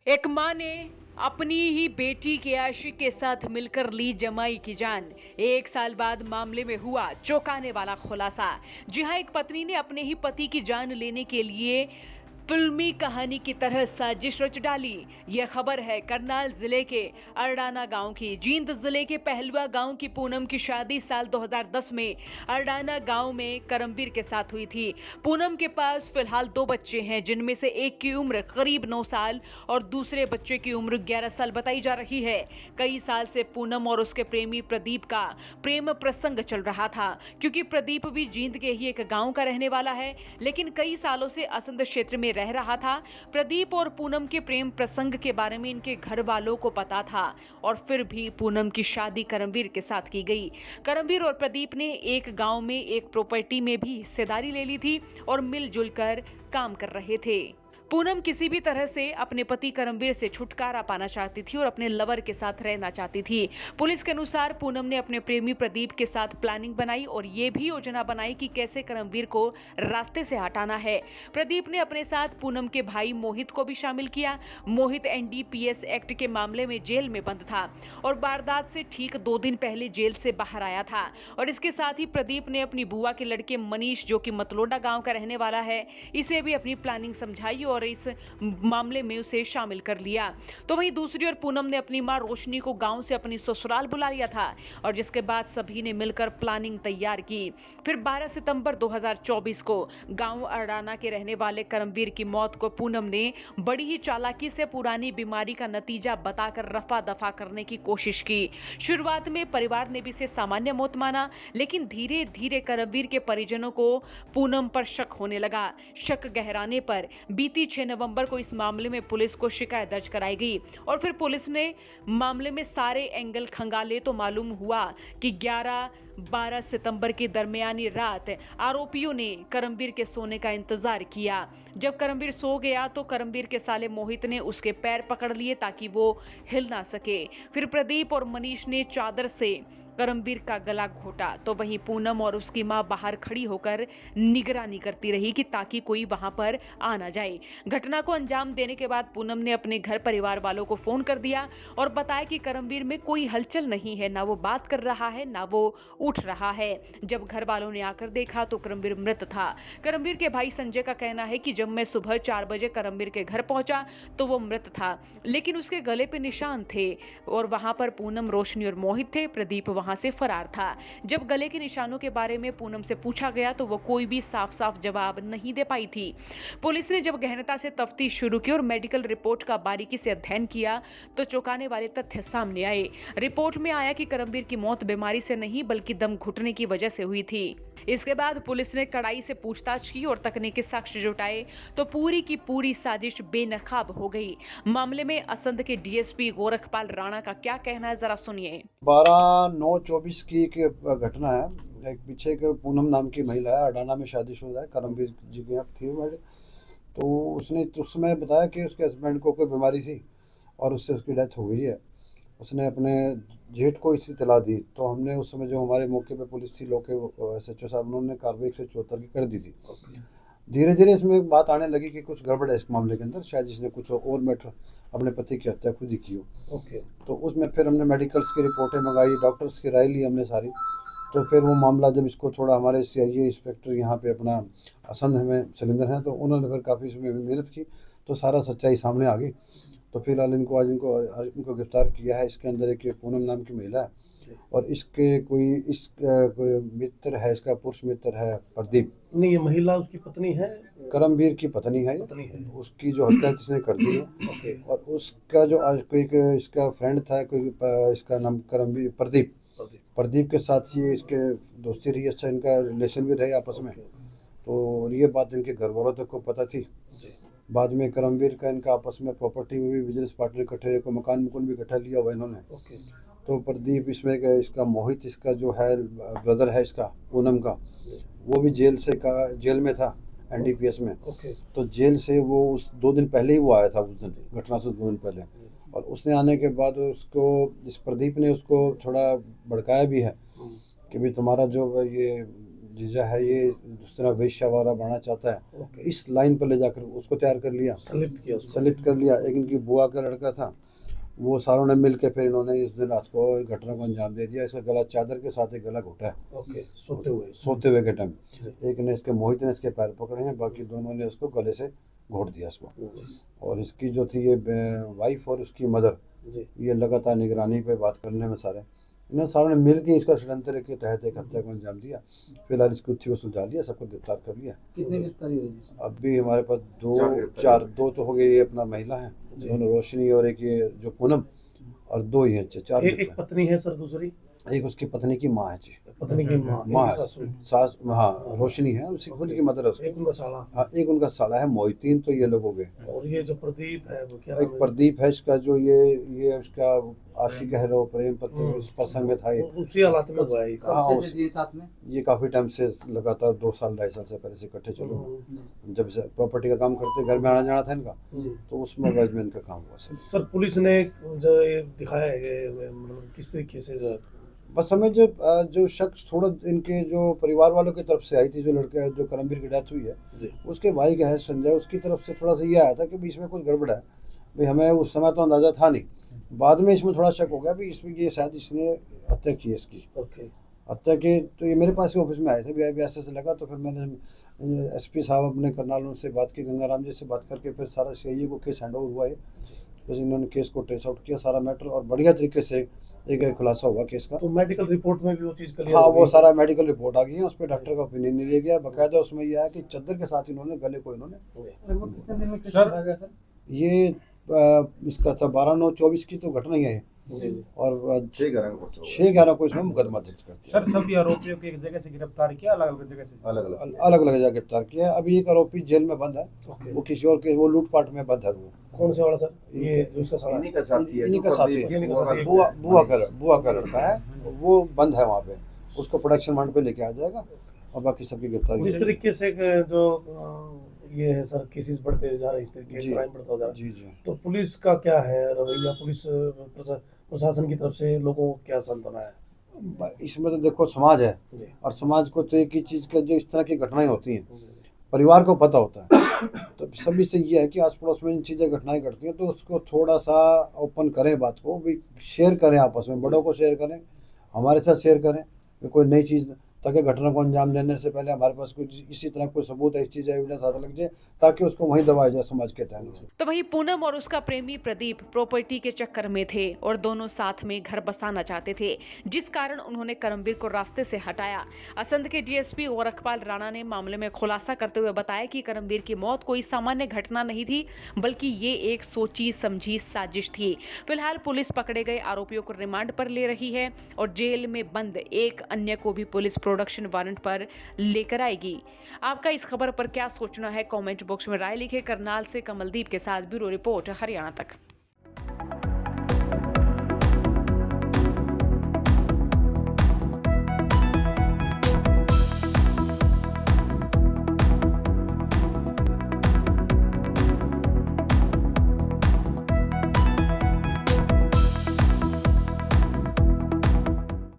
एक माँ ने अपनी ही बेटी के आशिक के साथ मिलकर ली जमाई की जान। 1 साल बाद मामले में हुआ चौंकाने वाला खुलासा। जी हाँ, एक पत्नी ने अपने ही पति की जान लेने के लिए फिल्मी कहानी की तरह साजिश रच डाली। यह खबर है करनाल जिले के अरडाना गांव की। जींद जिले के पहलुआ गांव की पूनम की शादी साल 2010 में अरडाना गांव में करमवीर के साथ हुई थी। पूनम के पास फिलहाल 2 बच्चे हैं, जिनमें से एक की उम्र करीब 9 साल और दूसरे बच्चे की उम्र 11 साल बताई जा रही है। कई साल से पूनम और उसके प्रेमी प्रदीप का प्रेम प्रसंग चल रहा था, क्योंकि प्रदीप भी जींद के ही एक गांव का रहने वाला है, लेकिन कई सालों से असंध क्षेत्र में रह रहा था। प्रदीप और पूनम के प्रेम प्रसंग के बारे में इनके घर वालों को पता था, और फिर भी पूनम की शादी करमवीर के साथ की गई। करमवीर और प्रदीप ने एक गांव में एक प्रॉपर्टी में भी हिस्सेदारी ले ली थी और मिलजुल कर काम कर रहे थे। पूनम किसी भी तरह से अपने पति करमवीर से छुटकारा पाना चाहती थी और अपने लवर के साथ रहना चाहती थी। पुलिस के अनुसार पूनम ने अपने प्रेमी प्रदीप के साथ प्लानिंग बनाई और ये भी योजना बनाई कि कैसे करमवीर को रास्ते से हटाना है। प्रदीप ने अपने साथ पूनम के भाई मोहित को भी शामिल किया। मोहित एनडीपीएस एक्ट के मामले में जेल में बंद था और वारदात से ठीक 2 दिन पहले जेल से बाहर आया था। और इसके साथ ही प्रदीप ने अपनी बुआ के लड़के मनीष, जो कि मतलोडा गांव का रहने वाला है, इसे भी अपनी प्लानिंग समझाई और इस मामले में उसे शामिल कर लिया। तो वहीं दूसरी ओर पूनम ने अपनी मां रोशनी को गांव से अपनी ससुराल बुला लिया था, और जिसके बाद सभी ने मिलकर प्लानिंग तैयार की। फिर 12 सितंबर 2024 को गांव अरडाना के रहने वाले करमवीर की मौत को पूनम ने बड़ी ही चालाकी से पुरानी बीमारी का नतीजा बताकर रफा दफा करने की कोशिश की। शुरुआत में परिवार ने भी इसे सामान्य मौत माना, लेकिन धीरे धीरे करमवीर के परिजनों को पूनम पर शक होने लगा। शक गहराने पर बीती 6 नवंबर को इस मामले में पुलिस को शिकायत दर्ज कराई गई, और फिर पुलिस ने मामले में सारे एंगल खंगाले तो मालूम हुआ कि 11-12 सितंबर की दरमियानी रात आरोपियों ने करमवीर के सोने का इंतजार किया। जब करमवीर सो गया तो करमवीर के साले मोहित ने उसके पैर पकड़ लिए ताकि वो हिल ना सके। फिर प्रदीप और मनीष ने चादर से करमवीर का गला घोटा, तो वहीं पूनम और उसकी मां बाहर खड़ी होकर निगरानी करती रही कि ताकि कोई वहां पर आ ना जाए। घटना को अंजाम देने के बाद पूनम ने अपने घर परिवार वालों को फोन कर दिया और बताया कि करमवीर में कोई हलचल नहीं है, ना वो बात कर रहा है ना वो उठ रहा है। जब घर वालों ने आकर देखा तो करमवीर मृत था। करमवीर के भाई संजय का कहना है कि जब मैं सुबह 4 बजे करमवीर के घर पहुंचा तो वो मृत था, लेकिन उसके गले पे निशान थे और वहां पर पूनम, रोशनी और मोहित थे। प्रदीप वहां से फरार था। जब गले के निशानों के बारे में पूनम से पूछा गया तो वो कोई भी साफ साफ जवाब नहीं दे पाई थी। पुलिस ने जब गहनता से तफ्तीश शुरू की और मेडिकल रिपोर्ट का बारीकी से अध्ययन किया तो चौंकाने वाले तथ्य सामने आए। रिपोर्ट में आया कि करमवीर की मौत बीमारी से नहीं बल्कि दम घुटने की वजह से हुई थी। इसके बाद पुलिस ने कड़ाई से पूछताछ की और तकनीकी साक्ष्य जुटाए तो पूरी की पूरी साजिश बेनकाब हो गई। मामले में असंध के डीएसपी गोरखपाल राणा का क्या कहना है, जरा सुनिए। 12/9/24 की एक घटना है। एक पीछे एक पूनम नाम की महिला है, अडाना में शादीशुदा है, करमवीर जी की यहाँ थी वो। तो उसने उस समय बताया कि उसके हस्बैंड को कोई बीमारी थी और उससे उसकी डेथ हो गई है। उसने अपने जेठ को इसी इत्तला दी, तो हमने उस समय जो हमारे मौके पे पुलिस थी, लोग SHO साहब, उन्होंने कार्रवाई 174 की कर दी थी। धीरे धीरे इसमें बात आने लगी कि कुछ गड़बड़ है इस मामले के अंदर, शायद इसने कुछ और मैटर अपने पति की हत्या खुद ही की हो। तो उसमें फिर हमने मेडिकल्स की रिपोर्टें मंगाई, डॉक्टर्स की राय ली हमने सारी। तो फिर वो मामला जब इसको थोड़ा हमारे CIA इंस्पेक्टर यहाँ पे अपना असंध में सिलेंडर हैं, तो उन्होंने फिर काफ़ी इसमें मेहनत की, तो सारा सच्चाई सामने आ गई। तो फिलहाल इनको गिरफ्तार किया है। इसके अंदर एक पूनम नाम की महिला है और इसके कोई मित्र है, इसका पुरुष मित्र है प्रदीप। नहीं, ये महिला उसकी पत्नी है, करमवीर की पत्नी है। उसकी जो हत्या जिसने कर दी है। और उसका जो आज कोई इसका फ्रेंड था, कोई इसका नाम करमवीर प्रदीप के साथ ये इसके दोस्ती रही, अच्छा इनका रिलेशन भी रहे आपस में। तो ये बात इनके घर वालों तक को पता थी। बाद में करमवीर का इनका आपस में प्रॉपर्टी में भी बिजनेस पार्टनर इकट्ठे, को मकान भी इकट्ठा लिया हुआ इन्होंने। तो प्रदीप इसमें इसका मोहित, इसका जो है ब्रदर है इसका पूनम का, वो भी जेल में था NDPS में। तो जेल से वो उस 2 दिन पहले ही वो आया था, उस दिन घटना से 2 दिन पहले। और उसने आने के बाद उसको, इस प्रदीप ने उसको थोड़ा भड़काया भी है कि भाई तुम्हारा जो ये जीजा है ये दूसरा वेश्या वगैरह बनाना चाहता है, ओके। इस लाइन पर ले जाकर उसको तैयार कर लिया, संलिप्त किया उसको। सेलेक्ट कर लिया। एक इनकी बुआ का लड़का था, वो सारों ने मिल के फिर इन्होंने इस दिन रात को घटना को अंजाम दे दिया। इसका गला चादर के साथ एक गला घोटा है ओके, सोते हुए। सोते हुए के टाइम। जी। एक ने इसके मोहित ने इसके पैर पकड़े हैं, बाकी दोनों ने उसको गले से घोट दिया इसको। और इसकी जो थी ये वाइफ और उसकी मदर, जी। ये लगातार निगरानी पे बात करने में सारे इन्होंने सारों ने मिल के इसका षड्यंत्र के तहत एक हत्या को अंजाम दिया। फिलहाल इसकी गुत्थी को सुलझा लिया, सबको गिरफ्तार कर लिया। कितनी गिरफ्तारी हुई जिसमें? अब भी हमारे पास दो तो हो गए, ये अपना महिला है, दोनों रोशनी और एक ये जो पूनम, और दो ही हैं, चार एक पत्नी है सर, दूसरी एक उसकी पत्नी की माँ है जी, पत्नी की माँ, माँ एक है, सासू। सास, हाँ रोशनी है, उसी खुद की मदर है उसकी। एक उनका साला। हाँ, एक उनका साला है मोहित। तीन तो ये लोग हो गए। और ये जो प्रदीप है वो क्या एक नाम है? प्रदीप है इसका, जो ये उसका आशिक है, रो प्रेम पत्र इस प्रसंग में था ये। उसी हालात में हुआ है ये काम। हाँ, कब से थे ये साथ में? ये काफ़ी टाइम से लगातार 2 साल 2.5 साल से पहले से इकट्ठे चलो। जब से प्रॉपर्टी का काम करते, घर में आना जाना था इनका, तो उसमें वाइज में इनका काम हुआ सर। सर पुलिस ने जो ये दिखाया है कि मतलब किस तरीके से जो बस हमें जो शख्स थोड़ा इनके जो परिवार वालों की तरफ से आई थी, जो लड़का जो करमवीर की डेथ हुई है, जी। उसके भाई का है संजय, उसकी तरफ से थोड़ा सा ये आया था कि बीच में कुछ गड़बड़ है भाई। हमें उस समय तो अंदाज़ा था नहीं, बाद में इसमें थोड़ा शक हो गया भी इसमें ये शायद इसने हत्या की है इसकी। ओके। हत्या के तो ये मेरे पास ही ऑफिस में आए थे, भी ऐसे से लगा। तो फिर मैंने एसपी साहब अपने करनाल उनसे बात की, गंगाराम जी से बात करके फिर सारा सीआईए को केस हैंड ओवर हुआ है। बस इन्होंने केस को ट्रेस आउट किया सारा मैटर, और बढ़िया तरीके से एक खुलासा हुआ केस का। तो मेडिकल रिपोर्ट में भी वो चीज़ क्लियर हाँ, हो वो गई? सारा मेडिकल रिपोर्ट आ गई है, उस पर डॉक्टर का ओपिनियन नहीं लिया गया। बाकायदा उसमें यह है कि चद्दर के साथ इन्होंने गले को इन्होंने लगभग कितने दिन में केस लगाया गया सर? ये इसका था 12/9/24 की तो घटना ही है। जी। और 6/11 को इसमें मुकदमा दर्ज कर दिया। सर सभी आरोपियों को एक जगह से गिरफ्तार किया, अलग अलग जगह से? अलग अलग जगह गिरफ्तार किया है। अभी एक आरोपी जेल में बंद है, ओके। वो किसी और के वो लूटपाट में बंद है। वो कौन से वाला सर? ये जो इसका साला इन्हीं का साथी है, इन्हीं का जो साथी प्रदीप है। इन्हीं का साथी है। बुआ का लड़का है, वो बंद है वहाँ पे। उसको प्रोडक्शन वारंट पे लेके आ जाएगा, और बाकी सबकी गिरफ्तारी जिस हो जाएगी। तरीके से जो ये है सर, केसेस बढ़ते जा रहे हैं, इस तरीके जी। क्राइम बढ़ता जा रहा है, जी जी। तो पुलिस का क्या है रवैया? पुलिस प्रशासन की तरफ से लोगों को क्या सांत्वना है? इसमें तो देखो समाज है, जी। और समाज को तो एक ही चीज़ का, जो इस तरह की घटनाएं होती हैं परिवार को पता होता है, तो सभी से ये है कि आस पड़ोस में इन चीज़ें घटनाएं घटती हैं तो उसको थोड़ा सा ओपन करें, बात को भी शेयर करें, आपस में बड़ों को शेयर करें, हमारे साथ शेयर करें कि कोई नई चीज़, ताकि घटना को अंजाम देने से पहले हमारे पास कुछ इसी तरह कोई सबूत है, इस चीज़ एविडेंस हाथ लग जाए, ताकि उसको वहीं दबाया जाए समाज के तहत। तो वहीं पूनम और उसका प्रेमी प्रदीप प्रॉपर्टी के चक्कर में थे और दोनों साथ में घर बसाना चाहते थे, जिस कारण उन्होंने करमवीर को रास्ते से हटाया। असंध के डीएसपी गोरखपाल राणा ने मामले में खुलासा करते हुए बताया कि करमवीर की मौत कोई सामान्य घटना नहीं थी, बल्कि ये एक सोची समझी साजिश थी। फिलहाल पुलिस पकड़े गए आरोपियों को रिमांड पर ले रही है और जेल में बंद एक अन्य को भी पुलिस प्रोडक्शन वारंट पर लेकर आएगी। आपका इस खबर पर क्या सोचना है? कमेंट बॉक्स में राय लिखें। करनाल से कमलदीप के साथ ब्यूरो रिपोर्ट, हरियाणा तक।